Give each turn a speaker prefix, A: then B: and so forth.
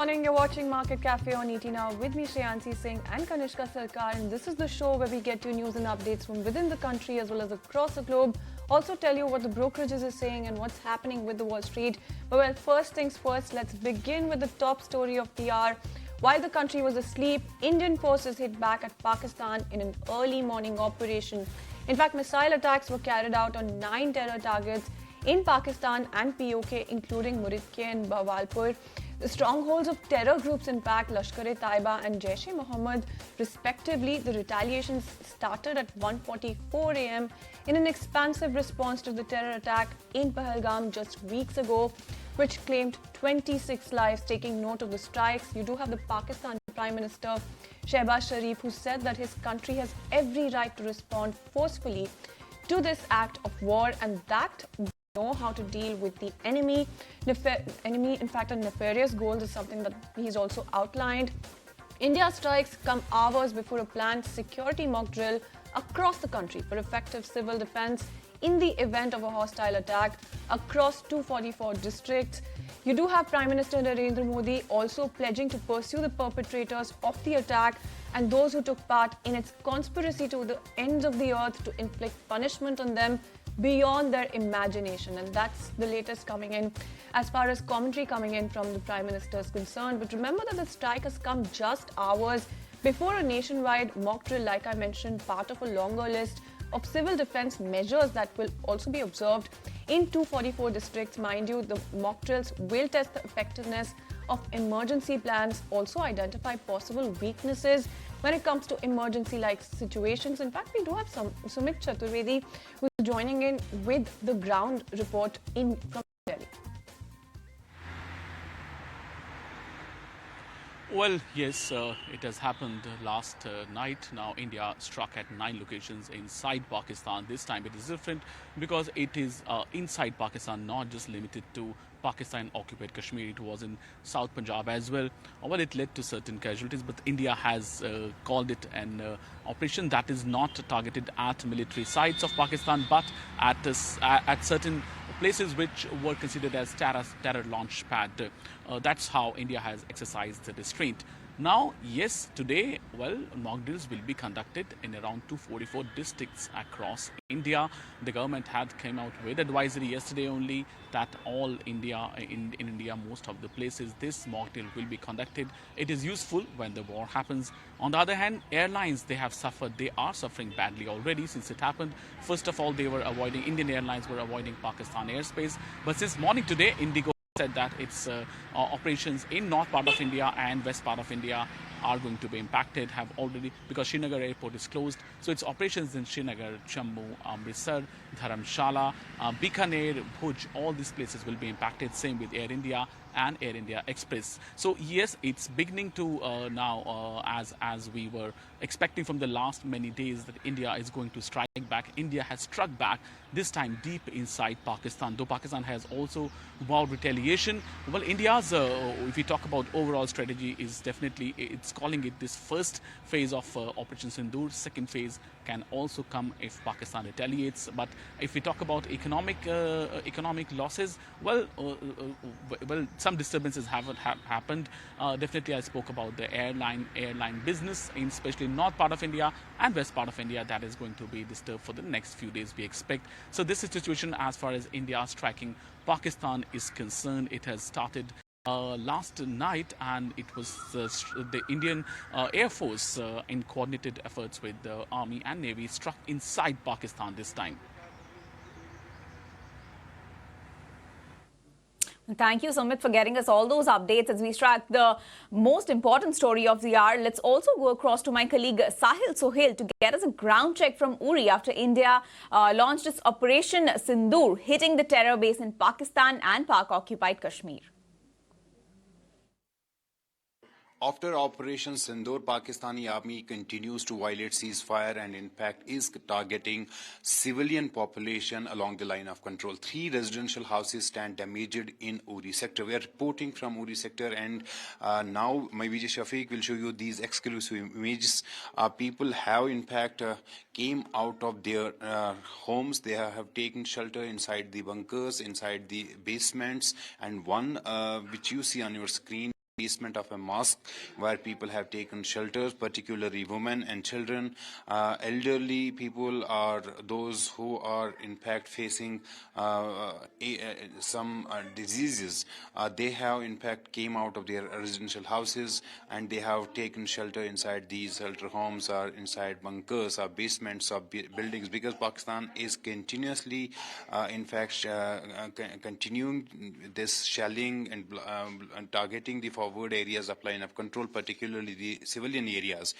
A: Morning, you're watching Market Cafe on ET Now with me, Shreyansi Singh and Kanishka Sarkar, and this is the show where we get you news and updates from within the country as well as across the globe. Also tell you what the brokerages are saying and what's happening with the Wall Street. But well, first things first, let's begin with the top story of the hour. While the country was asleep, Indian forces hit back at Pakistan in an early morning operation. In fact, missile attacks were carried out on 9 terror targets in Pakistan and POK, including Muridke and Bahawalpur. The strongholds of terror groups impact Lashkar-e-Taiba and Jaish-e-Mohammed, respectively. The retaliations started at 1:44 a.m. in an expansive response to the terror attack in Pahalgam just weeks ago, which claimed 26 lives. Taking note of the strikes, you do have the Pakistan Prime Minister Shehbaz Sharif, who said that his country has every right to respond forcefully to this act of war and that know how to deal with the enemy. In fact, a nefarious goal is something that he's also outlined. India's strikes come hours before a planned security mock drill across the country for effective civil defense in the event of a hostile attack across 244 districts. You do have Prime Minister Narendra Modi also pledging to pursue the perpetrators of the attack and those who took part in its conspiracy to the ends of the earth to inflict punishment on them beyond their imagination. And that's the latest coming in as far as commentary coming in from the Prime Minister is concerned. But remember that the strike has come just hours before a nationwide mock drill, like I mentioned, part of a longer list of civil defense measures that will also be observed in 244 districts. Mind you, the mock drills will test the effectiveness of emergency plans, also identify possible weaknesses when it comes to emergency-like situations. In fact, we do have Sumit Chaturvedi who's joining in with the ground report from Delhi.
B: Well, yes, it has happened last night. Now, India struck at 9 locations inside Pakistan. This time it is different because it is inside Pakistan, not just limited to Pakistan-occupied Kashmir. It was in South Punjab as well. Well, it led to certain casualties, but India has called it an operation that is not targeted at military sites of Pakistan, but at certain places which were considered as terror launch pad. That's how India has exercised the restraint. Now, yes, today, well, mock drills will be conducted in around 244 districts across India. The government had came out with advisory yesterday only that all India, in India, most of the places, this mock drill will be conducted. It is useful when the war happens. On the other hand, airlines, they have suffered. They are suffering badly already since it happened. First of all, Indian Airlines were avoiding Pakistan airspace. But since morning today, Indigo said that its operations in north part of India and west part of India are going to be impacted, have already, because Srinagar airport is closed. So its operations in Srinagar, Jammu, Amritsar, Dharamshala, Bikaner, Bhuj, all these places will be impacted. Same with Air India and Air India Express. So yes, it's beginning to now, as we were expecting from the last many days, that India is going to strike back. India has struck back, this time deep inside Pakistan, though Pakistan has also vowed retaliation. Well, India's, if we talk about overall strategy, is definitely, it's calling it this first phase of Operation Sindoor. Second phase can also come if Pakistan retaliates. But if we talk about economic losses, well, some disturbances haven't happened. Definitely, I spoke about the airline business, in especially north part of India and west part of India, that is going to be disturbed for the next few days, we expect. So this is the situation as far as India striking Pakistan is concerned. It has started last night, and it was the Indian Air Force in coordinated efforts with the Army and Navy struck inside Pakistan this time.
C: Thank you, Sumit, for getting us all those updates as we track the most important story of the hour. Let's also go across to my colleague Sahil Sohail to get us a ground check from Uri after India launched its Operation Sindoor, hitting the terror base in Pakistan and Pak-occupied Kashmir.
D: After Operation Sindoor, Pakistani army continues to violate ceasefire and in fact is targeting civilian population along the line of control. 3 residential houses stand damaged in Uri sector. We are reporting from Uri sector, and now my Vijay Shafiq will show you these exclusive images. People have in fact came out of their homes. They have taken shelter inside the bunkers, inside the basements, and one which you see on your screen basement of a mosque where people have taken shelters, particularly women and children. Elderly people are those who are in fact facing some diseases. They have in fact came out of their residential houses and they have taken shelter inside these shelter homes or inside bunkers or basements of buildings, because Pakistan is continuously continuing this shelling and targeting the forward areas of line of control, particularly the civilian areas.